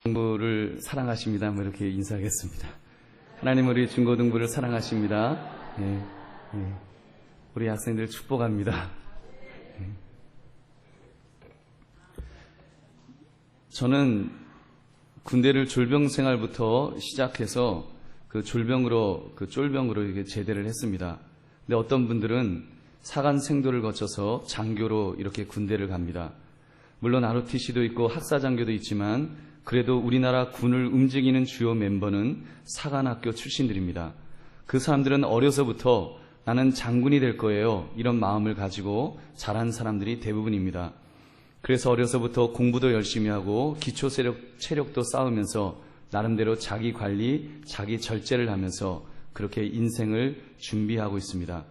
중고등부를 사랑하십니다. 뭐 이렇게 인사하겠습니다. 하나님 우리 중고등부를 사랑하십니다. 네, 네. 우리 학생들 축복합니다. 네. 저는 군대를 졸병 생활부터 시작해서 그 쫄병으로 이렇게 제대를 했습니다. 근데 어떤 분들은 사관 생도를 거쳐서 장교로 이렇게 군대를 갑니다. 물론 ROTC도 있고 학사장교도 있지만 그래도 우리나라 군을 움직이는 주요 멤버는 사관학교 출신들입니다. 그 사람들은 어려서부터 나는 장군이 될 거예요, 이런 마음을 가지고 자란 사람들이 대부분입니다. 그래서 어려서부터 공부도 열심히 하고 기초 체력도 쌓으면서 나름대로 자기 관리, 자기 절제를 하면서 그렇게 인생을 준비하고 있습니다.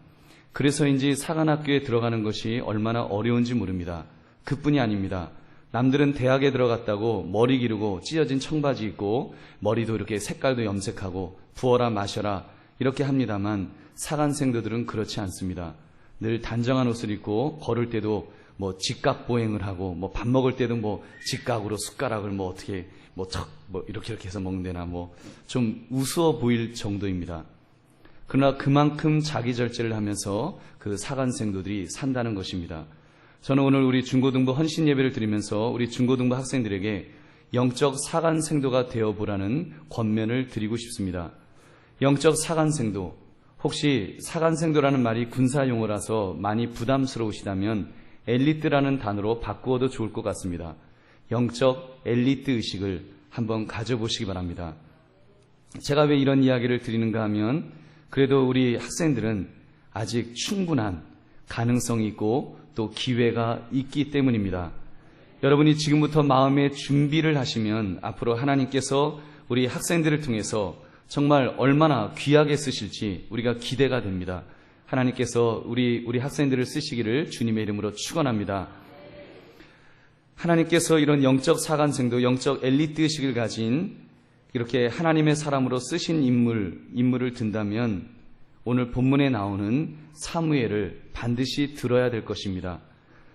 그래서인지 사관학교에 들어가는 것이 얼마나 어려운지 모릅니다. 그뿐이 아닙니다. 남들은 대학에 들어갔다고 머리 기르고 찢어진 청바지 입고 머리도 이렇게 색깔도 염색하고 부어라 마셔라 이렇게 합니다만 사관생도들은 그렇지 않습니다. 늘 단정한 옷을 입고 걸을 때도 직각 보행을 하고 밥 먹을 때도 직각으로 숟가락을 어떻게 이렇게 해서 먹는데나 좀 우스워 보일 정도입니다. 그러나 그만큼 자기 절제를 하면서 그 사관생도들이 산다는 것입니다. 저는 오늘 우리 중고등부 헌신 예배를 드리면서 우리 중고등부 학생들에게 영적 사관생도가 되어보라는 권면을 드리고 싶습니다. 영적 사관생도, 혹시 사관생도라는 말이 군사용어라서 많이 부담스러우시다면 엘리트라는 단어로 바꾸어도 좋을 것 같습니다. 영적 엘리트 의식을 한번 가져보시기 바랍니다. 제가 왜 이런 이야기를 드리는가 하면 그래도 우리 학생들은 아직 충분한 가능성이 있고 또 기회가 있기 때문입니다. 여러분이 지금부터 마음의 준비를 하시면 앞으로 하나님께서 우리 학생들을 통해서 정말 얼마나 귀하게 쓰실지 우리가 기대가 됩니다. 하나님께서 우리 학생들을 쓰시기를 주님의 이름으로 축원합니다. 하나님께서 이런 영적 사관생도, 영적 엘리트 의식을 가진 이렇게 하나님의 사람으로 쓰신 인물을 든다면 오늘 본문에 나오는 사무엘을 반드시 들어야 될 것입니다.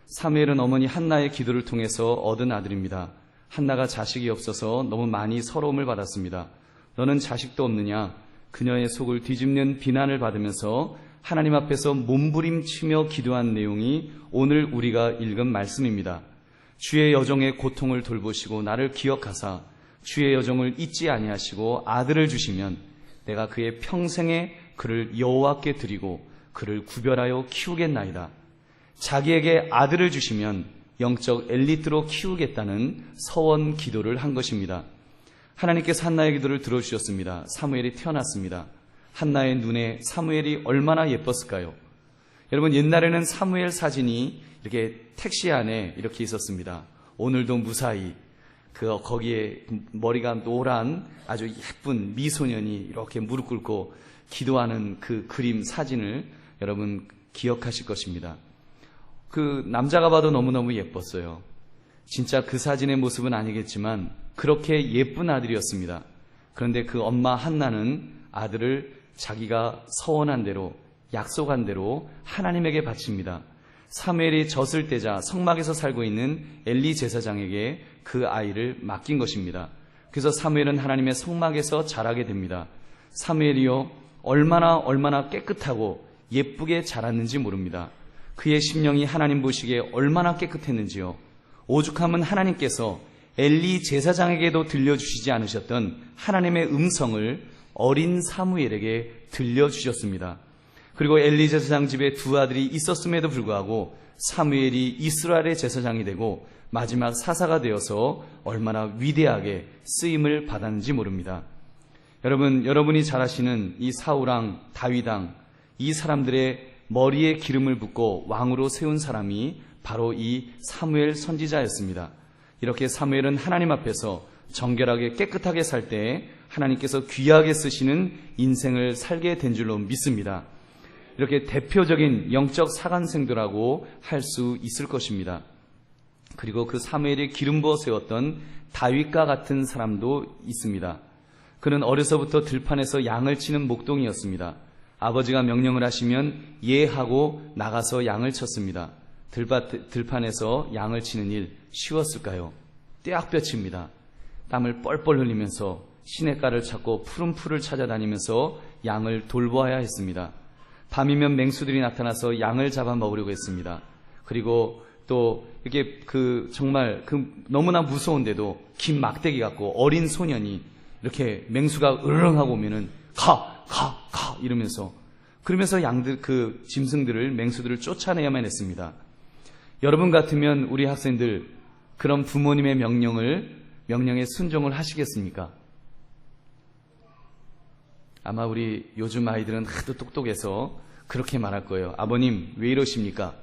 사무엘은 어머니 한나의 기도를 통해서 얻은 아들입니다. 한나가 자식이 없어서 너무 많이 서러움을 받았습니다. 너는 자식도 없느냐? 그녀의 속을 뒤집는 비난을 받으면서 하나님 앞에서 몸부림치며 기도한 내용이 오늘 우리가 읽은 말씀입니다. 주의 여종의 고통을 돌보시고 나를 기억하사 주의 여종을 잊지 아니하시고 아들을 주시면 내가 그의 평생에 그를 여호와께 드리고 그를 구별하여 키우겠나이다. 자기에게 아들을 주시면 영적 엘리트로 키우겠다는 서원 기도를 한 것입니다. 하나님께서 한나의 기도를 들어주셨습니다. 사무엘이 태어났습니다. 한나의 눈에 사무엘이 얼마나 예뻤을까요? 여러분, 옛날에는 사무엘 사진이 이렇게 택시 안에 이렇게 있었습니다. 오늘도 무사히 거기에 머리가 노란 아주 예쁜 미소년이 이렇게 무릎 꿇고 기도하는 그 그림 사진을 여러분 기억하실 것입니다. 그 남자가 봐도 너무너무 예뻤어요. 진짜 그 사진의 모습은 아니겠지만 그렇게 예쁜 아들이었습니다. 그런데 그 엄마 한나는 아들을 자기가 서원한 대로, 약속한 대로 하나님에게 바칩니다. 사무엘이 젖을 떼자 성막에서 살고 있는 엘리 제사장에게 그 아이를 맡긴 것입니다. 그래서 사무엘은 하나님의 성막에서 자라게 됩니다. 사무엘이요, 얼마나 깨끗하고 예쁘게 자랐는지 모릅니다. 그의 심령이 하나님 보시기에 얼마나 깨끗했는지요. 오죽하면 하나님께서 엘리 제사장에게도 들려주시지 않으셨던 하나님의 음성을 어린 사무엘에게 들려주셨습니다. 그리고 엘리 제사장 집에 두 아들이 있었음에도 불구하고 사무엘이 이스라엘의 제사장이 되고 마지막 사사가 되어서 얼마나 위대하게 쓰임을 받았는지 모릅니다. 여러분이 잘 아시는 이 사울왕, 다윗왕, 이 사람들의 머리에 기름을 붓고 왕으로 세운 사람이 바로 이 사무엘 선지자였습니다. 이렇게 사무엘은 하나님 앞에서 정결하게 깨끗하게 살 때 하나님께서 귀하게 쓰시는 인생을 살게 된 줄로 믿습니다. 이렇게 대표적인 영적 사관생도라고 할 수 있을 것입니다. 그리고 그 사무엘이 기름 부어 세웠던 다윗과 같은 사람도 있습니다. 그는 어려서부터 들판에서 양을 치는 목동이었습니다. 아버지가 명령을 하시면 예하고 나가서 양을 쳤습니다. 들판에서 양을 치는 일 쉬웠을까요? 떼약볕입니다. 땀을 뻘뻘 흘리면서 시냇가를 찾고 푸른 풀을 찾아다니면서 양을 돌보아야 했습니다. 밤이면 맹수들이 나타나서 양을 잡아먹으려고 했습니다. 그리고 또 이렇게 정말 너무나 무서운데도 긴 막대기 갖고 어린 소년이 이렇게 맹수가 으르렁하고 오면은 가 이러면서 그러면서 양들 짐승들을 맹수들을 쫓아내야만 했습니다. 여러분 같으면 우리 학생들 그런 부모님의 명령에 순종을 하시겠습니까? 아마 우리 요즘 아이들은 하도 똑똑해서 그렇게 말할 거예요. 아버님 왜 이러십니까?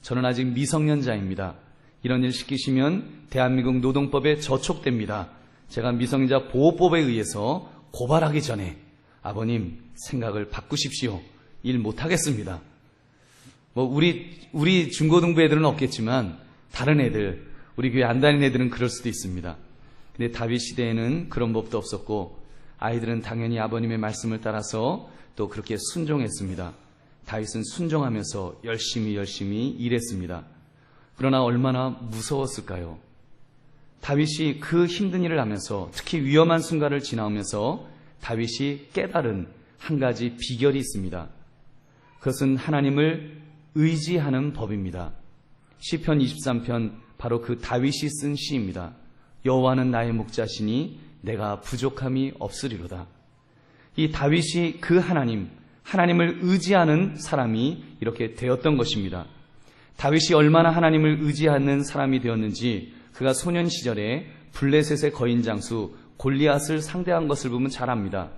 저는 아직 미성년자입니다. 이런 일 시키시면 대한민국 노동법에 저촉됩니다. 제가 미성년자 보호법에 의해서 고발하기 전에 아버님 생각을 바꾸십시오. 일 못하겠습니다. 우리 중고등부 애들은 없겠지만 다른 애들, 우리 교회 안 다니는 애들은 그럴 수도 있습니다. 근데 다윗 시대에는 그런 법도 없었고 아이들은 당연히 아버님의 말씀을 따라서 또 그렇게 순종했습니다. 다윗은 순종하면서 열심히 일했습니다. 그러나 얼마나 무서웠을까요? 다윗이 그 힘든 일을 하면서 특히 위험한 순간을 지나오면서 다윗이 깨달은 한 가지 비결이 있습니다. 그것은 하나님을 의지하는 법입니다. 시편 23편 바로 그 다윗이 쓴 시입니다. 여호와는 나의 목자시니 내가 부족함이 없으리로다. 이 다윗이 그 하나님을 의지하는 사람이 이렇게 되었던 것입니다. 다윗이 얼마나 하나님을 의지하는 사람이 되었는지 그가 소년 시절에 블레셋의 거인 장수 골리앗을 상대한 것을 보면 잘 압니다.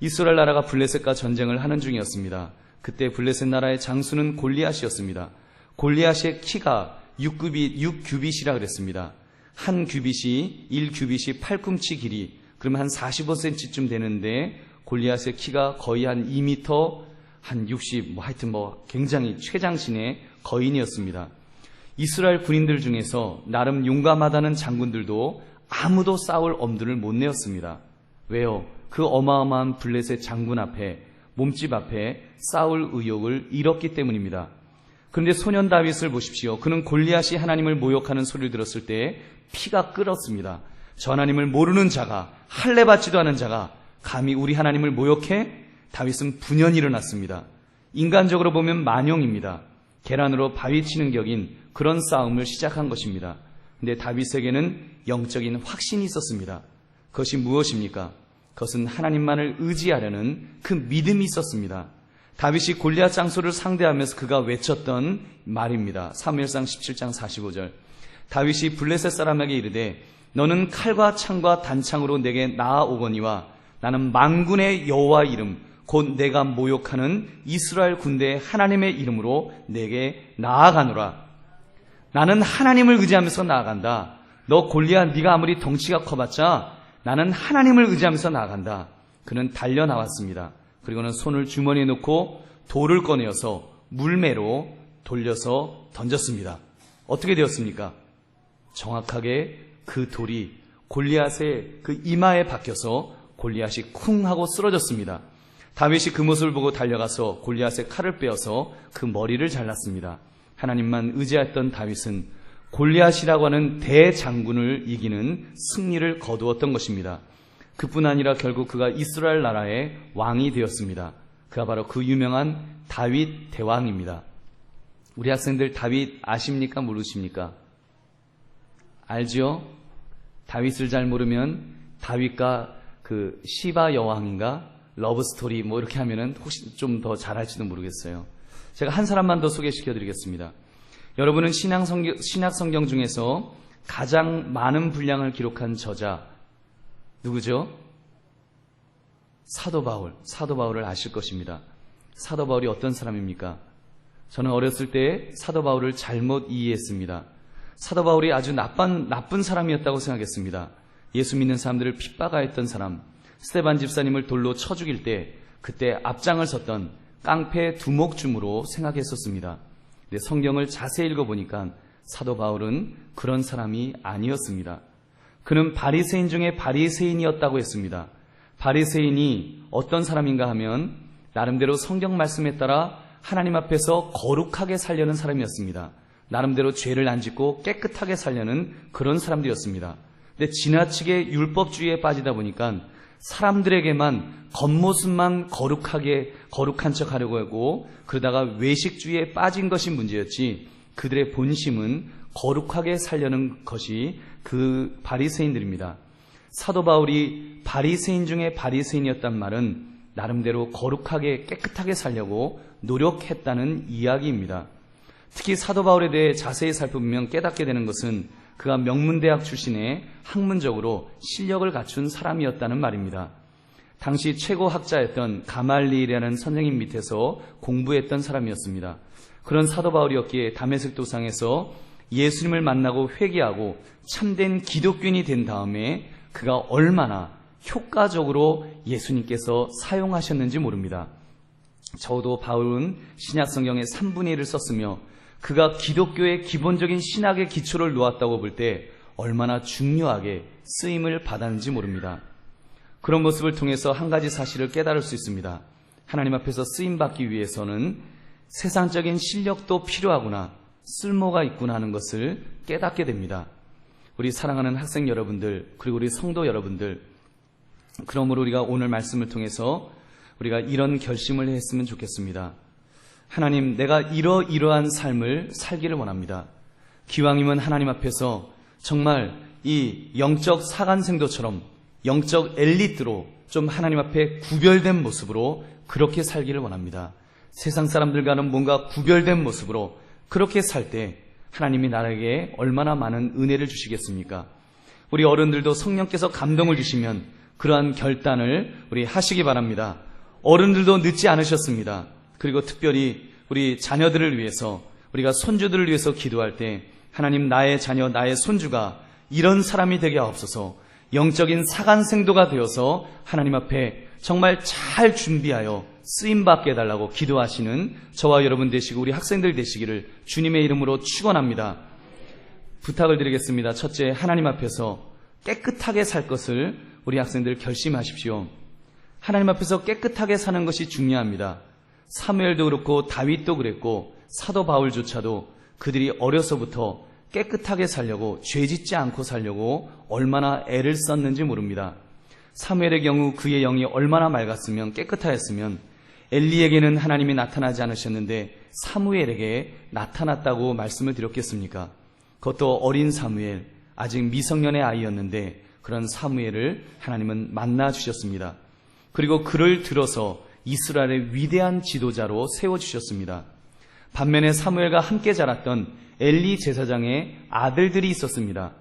이스라엘 나라가 블레셋과 전쟁을 하는 중이었습니다. 그때 블레셋 나라의 장수는 골리앗이었습니다. 골리앗의 키가 6규빗이라 그랬습니다. 한 규빗이 1규빗이 8꿈치 길이, 그러면 한 45cm쯤 되는데 골리앗의 키가 거의 한 2m, 한 60, 하여튼 굉장히 최장신의 거인이었습니다. 이스라엘 군인들 중에서 나름 용감하다는 장군들도 아무도 싸울 엄두를 못 내었습니다. 왜요? 그 어마어마한 블레셋 장군 앞에, 몸집 앞에 싸울 의욕을 잃었기 때문입니다. 그런데 소년 다윗을 보십시오. 그는 골리앗이 하나님을 모욕하는 소리를 들었을 때 피가 끓었습니다. 저 하나님을 모르는 자가, 할례 받지도 않은 자가 감히 우리 하나님을 모욕해? 다윗은 분연히 일어났습니다. 인간적으로 보면 만용입니다. 계란으로 바위 치는 격인 그런 싸움을 시작한 것입니다. 그런데 다윗에게는 영적인 확신이 있었습니다. 그것이 무엇입니까? 그것은 하나님만을 의지하려는 그 믿음이 있었습니다. 다윗이 골리앗 장수를 상대하면서 그가 외쳤던 말입니다. 사무엘상 17장 45절. 다윗이 블레셋 사람에게 이르되 너는 칼과 창과 단창으로 내게 나아오거니와 나는 만군의 여호와 이름 곧 내가 모욕하는 이스라엘 군대의 하나님의 이름으로 내게 나아가노라. 나는 하나님을 의지하면서 나아간다. 너 골리앗 네가 아무리 덩치가 커봤자 나는 하나님을 의지하면서 나아간다. 그는 달려 나왔습니다. 그리고는 손을 주머니에 넣고 돌을 꺼내어서 물매로 돌려서 던졌습니다. 어떻게 되었습니까? 정확하게 그 돌이 골리앗의 그 이마에 박혀서 골리앗이 쿵 하고 쓰러졌습니다. 다윗이 그 모습을 보고 달려가서 골리앗의 칼을 빼어서 그 머리를 잘랐습니다. 하나님만 의지했던 다윗은 골리앗이라고 하는 대장군을 이기는 승리를 거두었던 것입니다. 그뿐 아니라 결국 그가 이스라엘 나라의 왕이 되었습니다. 그가 바로 그 유명한 다윗 대왕입니다. 우리 학생들 다윗 아십니까? 모르십니까? 알죠? 다윗을 잘 모르면 다윗과 그 시바 여왕인가? 러브스토리 이렇게 하면은 혹시 좀 더 잘할지도 모르겠어요. 제가 한 사람만 더 소개시켜 드리겠습니다. 여러분은 신약 성경 중에서 가장 많은 분량을 기록한 저자 누구죠? 사도 바울을 아실 것입니다. 사도 바울이 어떤 사람입니까? 저는 어렸을 때 사도 바울을 잘못 이해했습니다. 사도 바울이 아주 나쁜 사람이었다고 생각했습니다. 예수 믿는 사람들을 핍박하였던 사람, 스데반 집사님을 돌로 쳐 죽일 때 그때 앞장을 섰던 깡패 두목줌으로 생각했었습니다. 근데 성경을 자세히 읽어보니까 사도 바울은 그런 사람이 아니었습니다. 그는 바리새인 중에 바리새인이었다고 했습니다. 바리새인이 어떤 사람인가 하면 나름대로 성경 말씀에 따라 하나님 앞에서 거룩하게 살려는 사람이었습니다. 나름대로 죄를 안 짓고 깨끗하게 살려는 그런 사람들이었습니다. 근데 지나치게 율법주의에 빠지다 보니까 사람들에게만 겉모습만 거룩한 척 하려고 하고 그러다가 외식주의에 빠진 것이 문제였지 그들의 본심은 거룩하게 살려는 것이 그 바리새인들입니다. 사도 바울이 바리새인 중에 바리새인이었단 말은 나름대로 거룩하게 깨끗하게 살려고 노력했다는 이야기입니다. 특히 사도 바울에 대해 자세히 살펴보면 깨닫게 되는 것은 그가 명문대학 출신의 학문적으로 실력을 갖춘 사람이었다는 말입니다. 당시 최고 학자였던 가말리엘이라는 선생님 밑에서 공부했던 사람이었습니다. 그런 사도 바울이었기에 다메섹 도상에서 예수님을 만나고 회개하고 참된 기독교인이 된 다음에 그가 얼마나 효과적으로 예수님께서 사용하셨는지 모릅니다. 적어도 바울은 신약성경의 3분의 1을 썼으며 그가 기독교의 기본적인 신학의 기초를 놓았다고 볼 때 얼마나 중요하게 쓰임을 받았는지 모릅니다. 그런 모습을 통해서 한 가지 사실을 깨달을 수 있습니다. 하나님 앞에서 쓰임받기 위해서는 세상적인 실력도 필요하구나, 쓸모가 있구나 하는 것을 깨닫게 됩니다. 우리 사랑하는 학생 여러분들, 그리고 우리 성도 여러분들, 그러므로 우리가 오늘 말씀을 통해서 우리가 이런 결심을 했으면 좋겠습니다. 하나님, 내가 이러이러한 삶을 살기를 원합니다. 기왕이면 하나님 앞에서 정말 이 영적 사관생도처럼 영적 엘리트로 좀 하나님 앞에 구별된 모습으로 그렇게 살기를 원합니다. 세상 사람들과는 뭔가 구별된 모습으로 그렇게 살 때 하나님이 나에게 얼마나 많은 은혜를 주시겠습니까? 우리 어른들도 성령께서 감동을 주시면 그러한 결단을 우리 하시기 바랍니다. 어른들도 늦지 않으셨습니다. 그리고 특별히 우리 자녀들을 위해서, 우리가 손주들을 위해서 기도할 때 하나님, 나의 자녀, 나의 손주가 이런 사람이 되게 하옵소서, 영적인 사관생도가 되어서 하나님 앞에 정말 잘 준비하여 쓰임받게 해달라고 기도하시는 저와 여러분 되시고 우리 학생들 되시기를 주님의 이름으로 축원합니다. 부탁을 드리겠습니다. 첫째, 하나님 앞에서 깨끗하게 살 것을 우리 학생들 결심하십시오. 하나님 앞에서 깨끗하게 사는 것이 중요합니다. 사무엘도 그렇고 다윗도 그랬고 사도 바울조차도 그들이 어려서부터 깨끗하게 살려고, 죄짓지 않고 살려고 얼마나 애를 썼는지 모릅니다. 사무엘의 경우 그의 영이 얼마나 맑았으면, 깨끗하였으면 엘리에게는 하나님이 나타나지 않으셨는데 사무엘에게 나타났다고 말씀을 드렸겠습니까? 그것도 어린 사무엘, 아직 미성년의 아이였는데 그런 사무엘을 하나님은 만나주셨습니다. 그리고 그를 들어서 이스라엘의 위대한 지도자로 세워주셨습니다. 반면에 사무엘과 함께 자랐던 엘리 제사장의 아들들이 있었습니다.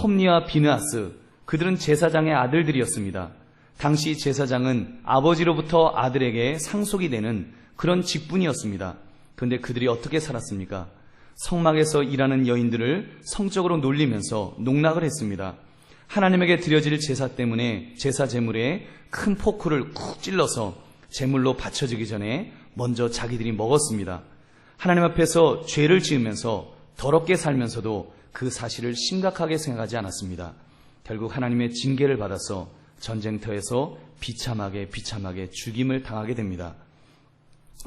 홈니와 비느하스, 그들은 제사장의 아들들이었습니다. 당시 제사장은 아버지로부터 아들에게 상속이 되는 그런 직분이었습니다. 그런데 그들이 어떻게 살았습니까? 성막에서 일하는 여인들을 성적으로 놀리면서 농락을 했습니다. 하나님에게 드려질 제사 때문에 제사 제물에 큰 포크를 쿡 찔러서 제물로 바쳐지기 전에 먼저 자기들이 먹었습니다. 하나님 앞에서 죄를 지으면서 더럽게 살면서도 그 사실을 심각하게 생각하지 않았습니다. 결국 하나님의 징계를 받아서 전쟁터에서 비참하게 죽임을 당하게 됩니다.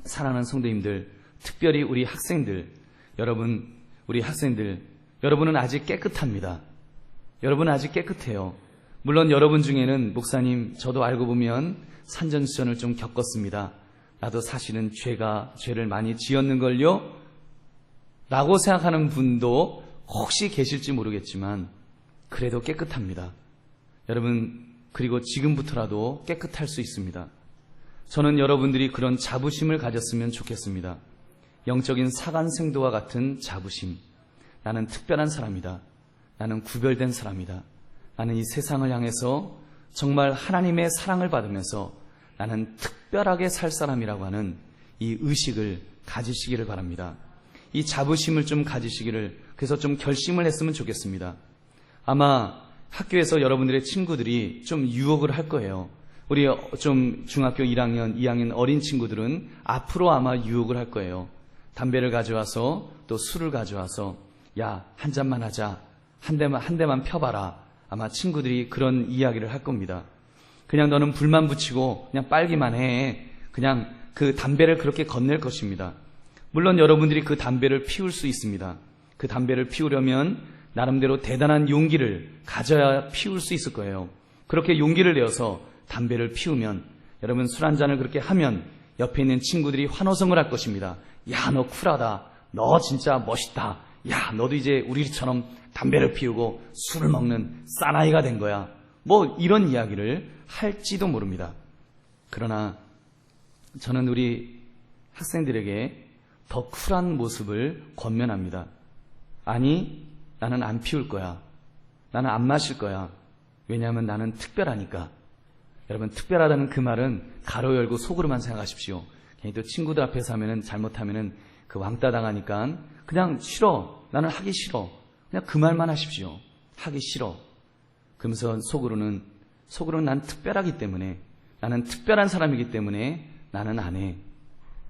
사랑하는 성도님들, 특별히 우리 학생들, 우리 학생들, 여러분은 아직 깨끗합니다. 여러분은 아직 깨끗해요. 물론 여러분 중에는 목사님, 저도 알고 보면 산전수전을 좀 겪었습니다. 나도 사실은 죄를 많이 지었는걸요? 라고 생각하는 분도 혹시 계실지 모르겠지만 그래도 깨끗합니다. 여러분, 그리고 지금부터라도 깨끗할 수 있습니다. 저는 여러분들이 그런 자부심을 가졌으면 좋겠습니다. 영적인 사관생도와 같은 자부심. 나는 특별한 사람이다. 나는 구별된 사람이다. 나는 이 세상을 향해서 정말 하나님의 사랑을 받으면서 나는 특별하게 살 사람이라고 하는 이 의식을 가지시기를 바랍니다. 이 자부심을 좀 가지시기를, 그래서 좀 결심을 했으면 좋겠습니다. 아마 학교에서 여러분들의 친구들이 좀 유혹을 할 거예요. 우리 좀 중학교 1학년, 2학년 어린 친구들은 앞으로 아마 유혹을 할 거예요. 담배를 가져와서 또 술을 가져와서 야, 한 잔만 하자. 한 대만 펴봐라. 아마 친구들이 그런 이야기를 할 겁니다. 그냥 너는 불만 붙이고 그냥 빨기만 해. 그냥 그 담배를 그렇게 건넬 것입니다. 물론 여러분들이 그 담배를 피울 수 있습니다. 그 담배를 피우려면 나름대로 대단한 용기를 가져야 피울 수 있을 거예요. 그렇게 용기를 내어서 담배를 피우면, 여러분 술 한잔을 그렇게 하면 옆에 있는 친구들이 환호성을 할 것입니다. 야, 너 쿨하다. 너 진짜 멋있다. 야, 너도 이제 우리처럼 담배를 피우고 술을 먹는 사나이가 된 거야. 뭐 이런 이야기를 할지도 모릅니다. 그러나 저는 우리 학생들에게 더 쿨한 모습을 권면합니다. 아니, 나는 안 피울 거야. 나는 안 마실 거야. 왜냐하면 나는 특별하니까. 여러분, 특별하다는 그 말은 가로 열고 속으로만 생각하십시오. 괜히 또 친구들 앞에서 하면은, 잘못하면은 그 왕따 당하니까 그냥 싫어. 나는 하기 싫어. 그냥 그 말만 하십시오. 하기 싫어. 그러면서 속으로는 난 특별하기 때문에, 나는 특별한 사람이기 때문에 나는 안 해.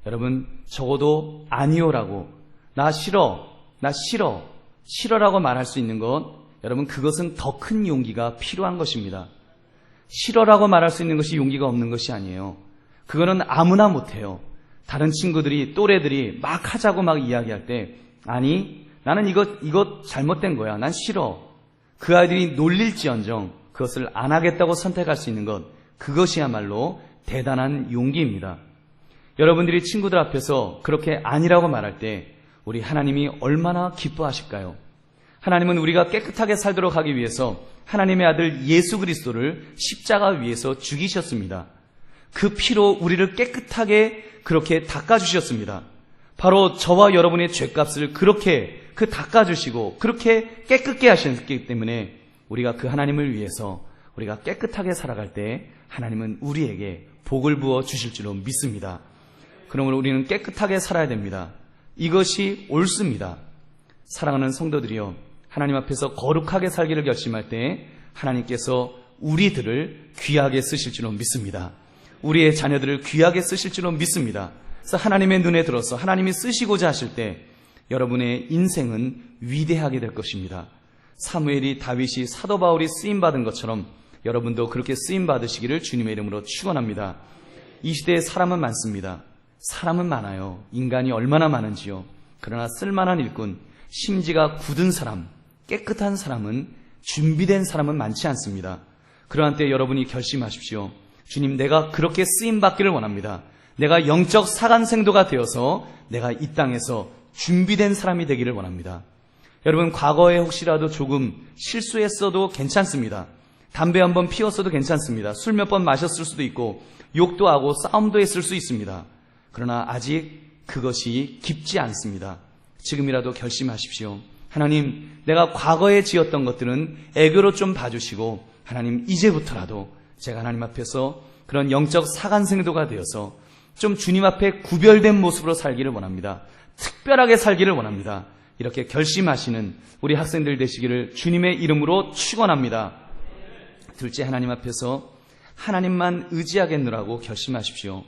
여러분, 적어도 아니요라고, 나 싫어, 나 싫어, 싫어라고 말할 수 있는 것, 여러분, 그것은 더 큰 용기가 필요한 것입니다. 싫어라고 말할 수 있는 것이 용기가 없는 것이 아니에요. 그거는 아무나 못해요. 다른 친구들이, 또래들이 막 하자고 막 이야기할 때, 아니, 나는 이거 잘못된 거야. 난 싫어. 그 아이들이 놀릴지언정 그것을 안 하겠다고 선택할 수 있는 것, 그것이야말로 대단한 용기입니다. 여러분들이 친구들 앞에서 그렇게 아니라고 말할 때 우리 하나님이 얼마나 기뻐하실까요? 하나님은 우리가 깨끗하게 살도록 하기 위해서 하나님의 아들 예수 그리스도를 십자가 위에서 죽이셨습니다. 그 피로 우리를 깨끗하게 그렇게 닦아주셨습니다. 바로 저와 여러분의 죄값을 그렇게 닦아주시고 그렇게 깨끗게 하셨기 때문에 우리가 그 하나님을 위해서 우리가 깨끗하게 살아갈 때 하나님은 우리에게 복을 부어 주실 줄로 믿습니다. 그러므로 우리는 깨끗하게 살아야 됩니다. 이것이 옳습니다. 사랑하는 성도들이여, 하나님 앞에서 거룩하게 살기를 결심할 때 하나님께서 우리들을 귀하게 쓰실 줄로 믿습니다. 우리의 자녀들을 귀하게 쓰실 줄로 믿습니다. 그래서 하나님의 눈에 들어서 하나님이 쓰시고자 하실 때 여러분의 인생은 위대하게 될 것입니다. 사무엘이 다윗이 사도 바울이 쓰임받은 것처럼 여러분도 그렇게 쓰임받으시기를 주님의 이름으로 축원합니다. 이 시대에 사람은 많습니다. 사람은 많아요. 인간이 얼마나 많은지요. 그러나 쓸만한 일꾼, 심지가 굳은 사람, 깨끗한 사람은, 준비된 사람은 많지 않습니다. 그러한 때 여러분이 결심하십시오. 주님, 내가 그렇게 쓰임받기를 원합니다. 내가 영적 사관생도가 되어서 내가 이 땅에서 준비된 사람이 되기를 원합니다. 여러분, 과거에 혹시라도 조금 실수했어도 괜찮습니다. 담배 한번 피웠어도 괜찮습니다. 술 몇 번 마셨을 수도 있고 욕도 하고 싸움도 했을 수 있습니다. 그러나 아직 그것이 깊지 않습니다. 지금이라도 결심하십시오. 하나님, 내가 과거에 지었던 것들은 애교로 좀 봐주시고 하나님, 이제부터라도 제가 하나님 앞에서 그런 영적 사관생도가 되어서 좀 주님 앞에 구별된 모습으로 살기를 원합니다. 특별하게 살기를 원합니다. 이렇게 결심하시는 우리 학생들 되시기를 주님의 이름으로 축원합니다. 둘째, 하나님 앞에서 하나님만 의지하겠노라고 결심하십시오.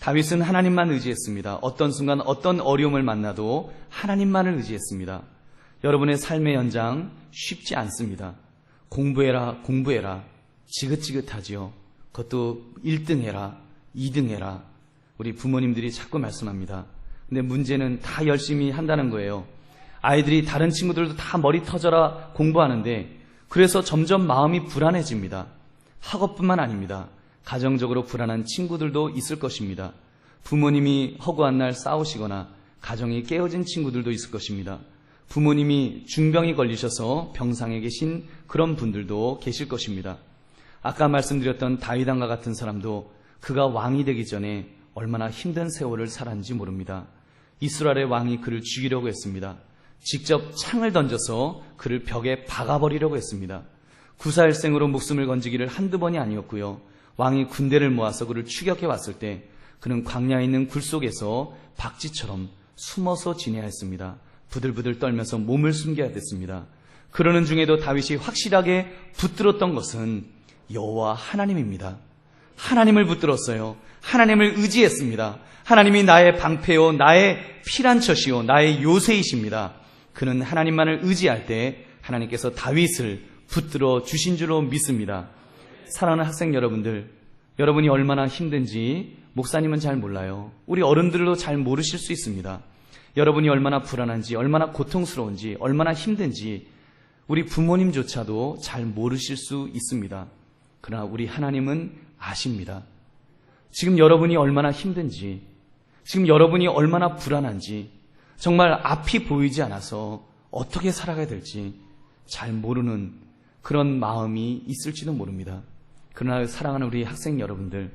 다윗은 하나님만 의지했습니다. 어떤 순간 어떤 어려움을 만나도 하나님만을 의지했습니다. 여러분의 삶의 연장 쉽지 않습니다. 공부해라 지긋지긋하지요. 그것도 1등 해라 2등 해라. 우리 부모님들이 자꾸 말씀합니다. 근데 문제는 다 열심히 한다는 거예요. 아이들이 다른 친구들도 다 머리 터져라 공부하는데 그래서 점점 마음이 불안해집니다. 학업뿐만 아닙니다. 가정적으로 불안한 친구들도 있을 것입니다. 부모님이 허구한 날 싸우시거나 가정이 깨어진 친구들도 있을 것입니다. 부모님이 중병이 걸리셔서 병상에 계신 그런 분들도 계실 것입니다. 아까 말씀드렸던 다윗왕과 같은 사람도 그가 왕이 되기 전에 얼마나 힘든 세월을 살았는지 모릅니다. 이스라엘의 왕이 그를 죽이려고 했습니다. 직접 창을 던져서 그를 벽에 박아버리려고 했습니다. 구사일생으로 목숨을 건지기를 한두 번이 아니었고요. 왕이 군대를 모아서 그를 추격해 왔을 때 그는 광야에 있는 굴 속에서 박쥐처럼 숨어서 지내야 했습니다. 부들부들 떨면서 몸을 숨겨야 됐습니다. 그러는 중에도 다윗이 확실하게 붙들었던 것은 여호와 하나님입니다. 하나님을 붙들었어요. 하나님을 의지했습니다. 하나님이 나의 방패요, 나의 피난처시요, 나의 요새이십니다. 그는 하나님만을 의지할 때 하나님께서 다윗을 붙들어 주신 줄로 믿습니다. 사랑하는 학생 여러분들, 여러분이 얼마나 힘든지 목사님은 잘 몰라요. 우리 어른들도 잘 모르실 수 있습니다. 여러분이 얼마나 불안한지, 얼마나 고통스러운지, 얼마나 힘든지 우리 부모님조차도 잘 모르실 수 있습니다. 그러나 우리 하나님은 아십니다. 지금 여러분이 얼마나 힘든지, 지금 여러분이 얼마나 불안한지, 정말 앞이 보이지 않아서 어떻게 살아가야 될지 잘 모르는 그런 마음이 있을지도 모릅니다. 그러나 사랑하는 우리 학생 여러분들,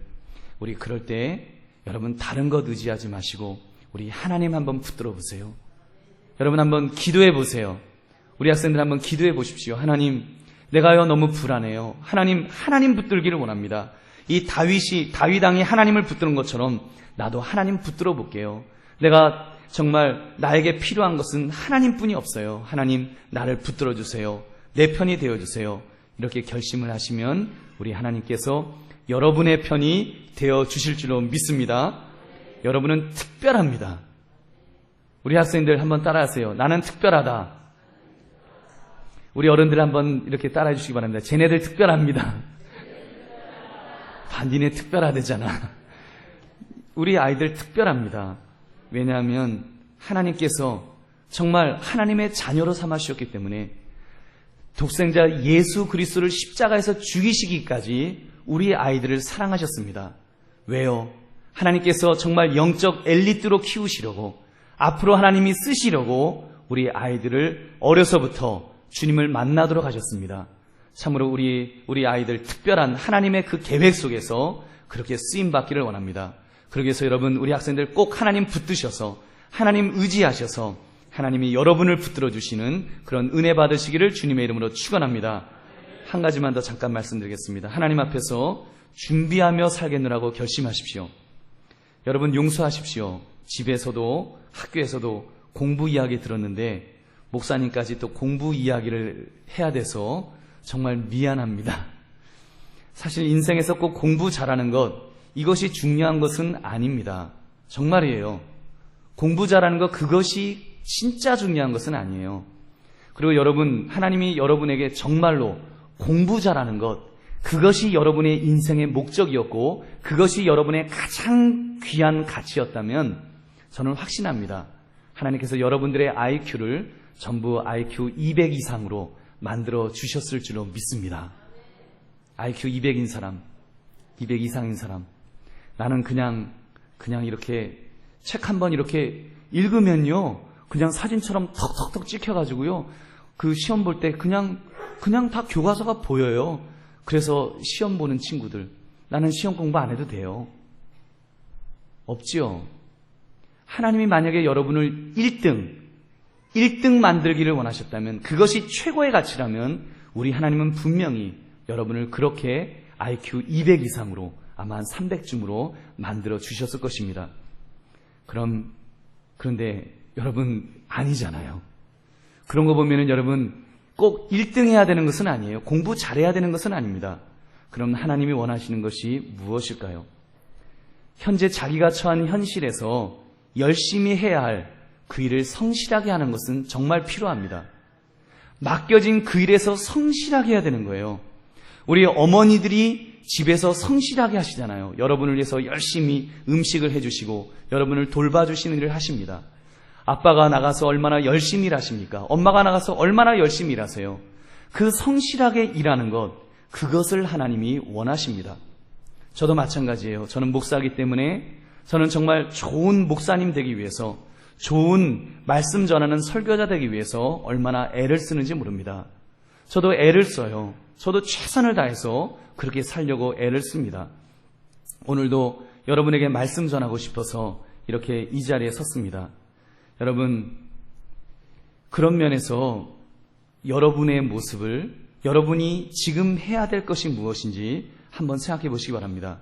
우리 그럴 때 여러분 다른 것 의지하지 마시고 우리 하나님 한번 붙들어 보세요. 여러분 한번 기도해 보세요. 우리 학생들 한번 기도해 보십시오. 하나님, 내가요 너무 불안해요. 하나님 붙들기를 원합니다. 이 다윗 왕이 하나님을 붙드는 것처럼 나도 하나님 붙들어 볼게요. 내가 정말 나에게 필요한 것은 하나님뿐이 없어요. 하나님, 나를 붙들어 주세요. 내 편이 되어 주세요. 이렇게 결심을 하시면 우리 하나님께서 여러분의 편이 되어 주실 줄로 믿습니다. 여러분은 특별합니다. 우리 학생들 한번 따라하세요. 나는 특별하다. 우리 어른들 한번 이렇게 따라해 주시기 바랍니다. 쟤네들 특별합니다. 니네 특별하대잖아. 우리 아이들 특별합니다. 왜냐하면 하나님께서 정말 하나님의 자녀로 삼으셨기 때문에 독생자 예수 그리스도를 십자가에서 죽이시기까지 우리 아이들을 사랑하셨습니다. 왜요? 하나님께서 정말 영적 엘리트로 키우시려고, 앞으로 하나님이 쓰시려고 우리 아이들을 어려서부터 주님을 만나도록 하셨습니다. 참으로 우리 아이들 특별한 하나님의 그 계획 속에서 그렇게 쓰임받기를 원합니다. 그러기 위해서 여러분, 우리 학생들 꼭 하나님 붙드셔서, 하나님 의지하셔서 하나님이 여러분을 붙들어 주시는 그런 은혜 받으시기를 주님의 이름으로 축원합니다. 한 가지만 더 잠깐 말씀드리겠습니다. 하나님 앞에서 준비하며 살겠느라고 결심하십시오. 여러분 용서하십시오. 집에서도 학교에서도 공부 이야기 들었는데 목사님까지 또 공부 이야기를 해야 돼서 정말 미안합니다. 사실 인생에서 꼭 공부 잘하는 것, 이것이 중요한 것은 아닙니다. 정말이에요. 공부 잘하는 것, 그것이 진짜 중요한 것은 아니에요. 그리고 여러분, 하나님이 여러분에게 정말로 공부 잘하는 것, 그것이 여러분의 인생의 목적이었고 그것이 여러분의 가장 귀한 가치였다면 저는 확신합니다. 하나님께서 여러분들의 IQ를 전부 IQ 200 이상으로 만들어 주셨을 줄로 믿습니다. IQ 200인 사람, 200 이상인 사람, 나는 그냥 이렇게 책 한 번 이렇게 읽으면요, 그냥 사진처럼 턱턱턱 찍혀가지고요, 그 시험 볼 때 그냥 다 교과서가 보여요. 그래서 시험 보는 친구들, 나는 시험 공부 안 해도 돼요. 없지요. 하나님이 만약에 여러분을 1등 만들기를 원하셨다면, 그것이 최고의 가치라면 우리 하나님은 분명히 여러분을 그렇게 IQ 200 이상으로, 아마 한 300쯤으로 만들어 주셨을 것입니다. 그런데 여러분 아니잖아요. 그런 거 보면은 여러분 꼭 1등 해야 되는 것은 아니에요. 공부 잘해야 되는 것은 아닙니다. 그럼 하나님이 원하시는 것이 무엇일까요? 현재 자기가 처한 현실에서 열심히 해야 할 그 일을 성실하게 하는 것은 정말 필요합니다. 맡겨진 그 일에서 성실하게 해야 되는 거예요. 우리 어머니들이 집에서 성실하게 하시잖아요. 여러분을 위해서 열심히 음식을 해주시고 여러분을 돌봐주시는 일을 하십니다. 아빠가 나가서 얼마나 열심히 일하십니까? 엄마가 나가서 얼마나 열심히 일하세요? 그 성실하게 일하는 것, 그것을 하나님이 원하십니다. 저도 마찬가지예요. 저는 목사이기 때문에 저는 정말 좋은 목사님 되기 위해서, 좋은 말씀 전하는 설교자 되기 위해서 얼마나 애를 쓰는지 모릅니다. 저도 애를 써요. 저도 최선을 다해서 그렇게 살려고 애를 씁니다. 오늘도 여러분에게 말씀 전하고 싶어서 이렇게 이 자리에 섰습니다. 여러분, 그런 면에서 여러분의 모습을, 여러분이 지금 해야 될 것이 무엇인지 한번 생각해 보시기 바랍니다.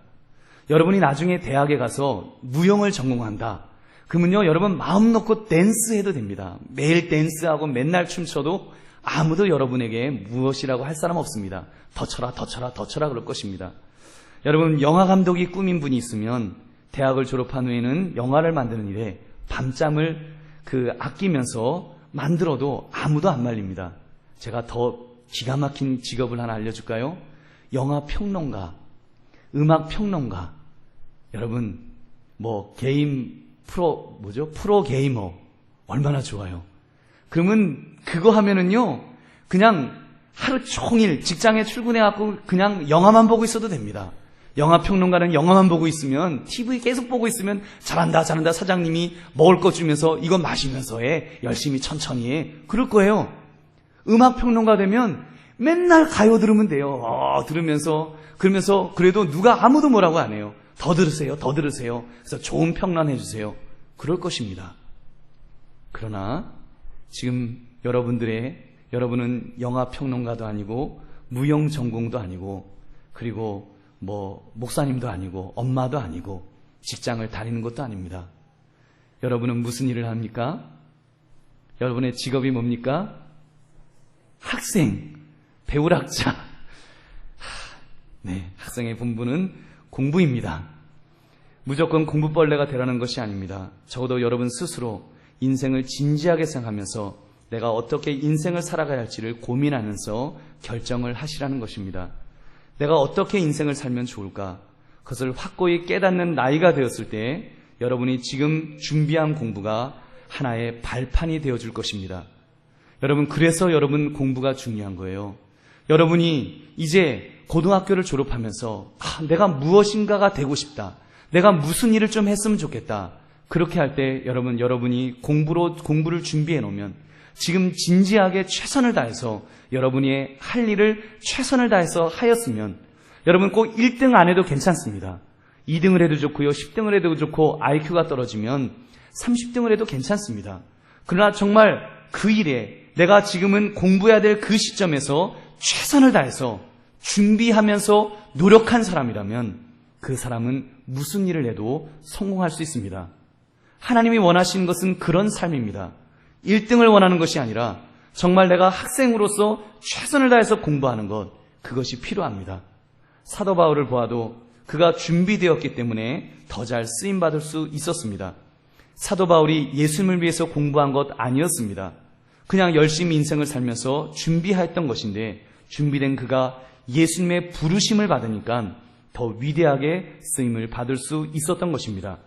여러분이 나중에 대학에 가서 무용을 전공한다. 그러면요, 여러분 마음 놓고 댄스해도 됩니다. 매일 댄스하고 맨날 춤춰도 아무도 여러분에게 무엇이라고 할 사람 없습니다. 더 쳐라, 더 쳐라, 더 쳐라 그럴 것입니다. 여러분, 영화 감독이 꿈인 분이 있으면 대학을 졸업한 후에는 영화를 만드는 일에 밤잠을 아끼면서 만들어도 아무도 안 말립니다. 제가 더 기가 막힌 직업을 하나 알려줄까요? 영화 평론가, 음악 평론가. 여러분, 게임 프로 게이머 얼마나 좋아요. 그러면 그거 하면은요, 그냥 하루 종일 직장에 출근해갖고 그냥 영화만 보고 있어도 됩니다. 영화평론가는 영화만 보고 있으면, TV 계속 보고 있으면 잘한다 잘한다 사장님이 먹을 거 주면서 이거 마시면서 해, 열심히 천천히 해, 그럴 거예요. 음악평론가 되면 맨날 가요 들으면 돼요. 그러면서 그래도 누가 아무도 뭐라고 안 해요. 더 들으세요, 더 들으세요. 그래서 좋은 평론 해주세요. 그럴 것입니다. 그러나 지금 여러분은 영화평론가도 아니고 무용 전공도 아니고, 그리고 목사님도 아니고 엄마도 아니고 직장을 다니는 것도 아닙니다. 여러분은 무슨 일을 합니까? 여러분의 직업이 뭡니까? 학생, 배울학자. 네, 학생의 본분은 공부입니다. 무조건 공부벌레가 되라는 것이 아닙니다. 적어도 여러분 스스로 인생을 진지하게 생각하면서 내가 어떻게 인생을 살아가야 할지를 고민하면서 결정을 하시라는 것입니다. 내가 어떻게 인생을 살면 좋을까? 그것을 확고히 깨닫는 나이가 되었을 때 여러분이 지금 준비한 공부가 하나의 발판이 되어줄 것입니다. 여러분, 그래서 여러분 공부가 중요한 거예요. 여러분이 이제 고등학교를 졸업하면서 내가 무엇인가가 되고 싶다, 내가 무슨 일을 좀 했으면 좋겠다, 그렇게 할 때 여러분이 공부를 준비해 놓으면, 지금 진지하게 최선을 다해서 여러분이 할 일을 최선을 다해서 하였으면, 여러분 꼭 1등 안 해도 괜찮습니다. 2등을 해도 좋고요, 10등을 해도 좋고, IQ가 떨어지면 30등을 해도 괜찮습니다. 그러나 정말 그 일에 내가 지금은 공부해야 될 그 시점에서 최선을 다해서 준비하면서 노력한 사람이라면 그 사람은 무슨 일을 해도 성공할 수 있습니다. 하나님이 원하시는 것은 그런 삶입니다. 1등을 원하는 것이 아니라 정말 내가 학생으로서 최선을 다해서 공부하는 것, 그것이 필요합니다. 사도 바울을 보아도 그가 준비되었기 때문에 더 잘 쓰임받을 수 있었습니다. 사도 바울이 예수님을 위해서 공부한 것 아니었습니다. 그냥 열심히 인생을 살면서 준비했던 것인데, 준비된 그가 예수님의 부르심을 받으니까 더 위대하게 쓰임을 받을 수 있었던 것입니다.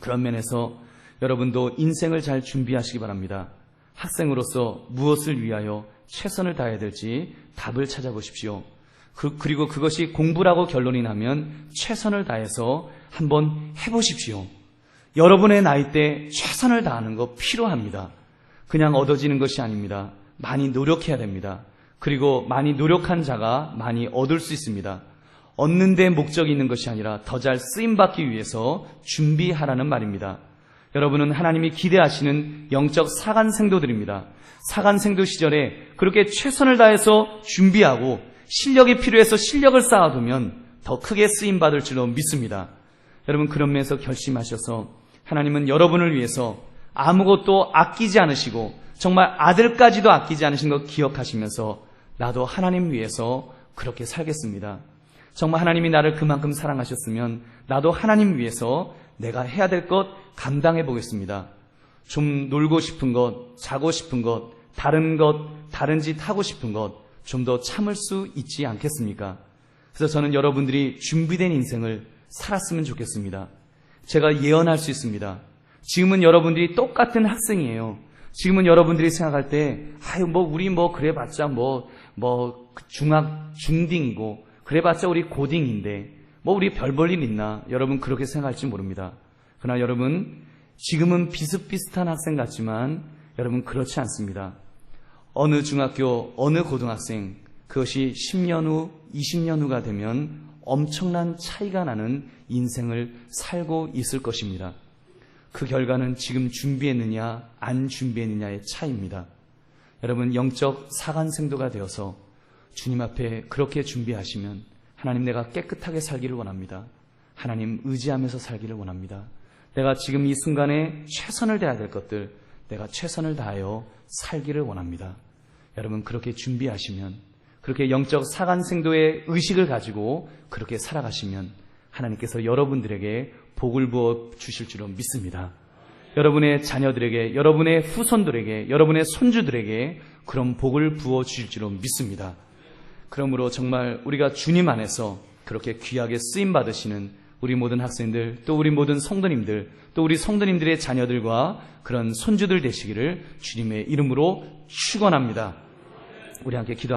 그런 면에서 여러분도 인생을 잘 준비하시기 바랍니다. 학생으로서 무엇을 위하여 최선을 다해야 될지 답을 찾아보십시오. 그리고 그것이 공부라고 결론이 나면 최선을 다해서 한번 해보십시오. 여러분의 나이 때 최선을 다하는 거 필요합니다. 그냥 얻어지는 것이 아닙니다. 많이 노력해야 됩니다. 그리고 많이 노력한 자가 많이 얻을 수 있습니다. 얻는 데 목적이 있는 것이 아니라 더 잘 쓰임받기 위해서 준비하라는 말입니다. 여러분은 하나님이 기대하시는 영적 사관생도들입니다. 사관생도 시절에 그렇게 최선을 다해서 준비하고 실력이 필요해서 실력을 쌓아두면 더 크게 쓰임받을 줄로 믿습니다. 여러분, 그런 면에서 결심하셔서 하나님은 여러분을 위해서 아무것도 아끼지 않으시고 정말 아들까지도 아끼지 않으신 것 기억하시면서 나도 하나님 위해서 그렇게 살겠습니다. 정말 하나님이 나를 그만큼 사랑하셨으면 나도 하나님 위해서 내가 해야 될 것 감당해 보겠습니다. 좀 놀고 싶은 것, 자고 싶은 것, 다른 짓 하고 싶은 것 좀 더 참을 수 있지 않겠습니까? 그래서 저는 여러분들이 준비된 인생을 살았으면 좋겠습니다. 제가 예언할 수 있습니다. 지금은 여러분들이 똑같은 학생이에요. 지금은 여러분들이 생각할 때 우리 그래봤자 중딩이고 그래봤자 우리 고딩인데 우리 별 볼 일 있나, 여러분 그렇게 생각할지 모릅니다. 그러나 여러분, 지금은 비슷비슷한 학생 같지만 여러분 그렇지 않습니다. 어느 중학교, 어느 고등학생, 그것이 10년 후, 20년 후가 되면 엄청난 차이가 나는 인생을 살고 있을 것입니다. 그 결과는 지금 준비했느냐 안 준비했느냐의 차이입니다. 여러분, 영적 사관생도가 되어서 주님 앞에 그렇게 준비하시면 하나님, 내가 깨끗하게 살기를 원합니다. 하나님 의지하면서 살기를 원합니다. 내가 지금 이 순간에 최선을 다해야 될 것들, 내가 최선을 다하여 살기를 원합니다. 여러분, 그렇게 준비하시면, 그렇게 영적 사관생도의 의식을 가지고 그렇게 살아가시면 하나님께서 여러분들에게 복을 부어 주실 줄로 믿습니다. 여러분의 자녀들에게, 여러분의 후손들에게, 여러분의 손주들에게 그런 복을 부어 주실 줄로 믿습니다. 그러므로 정말 우리가 주님 안에서 그렇게 귀하게 쓰임 받으시는 우리 모든 학생들, 또 우리 모든 성도님들, 또 우리 성도님들의 자녀들과 그런 손주들 되시기를 주님의 이름으로 축원합니다. 우리 함께 기도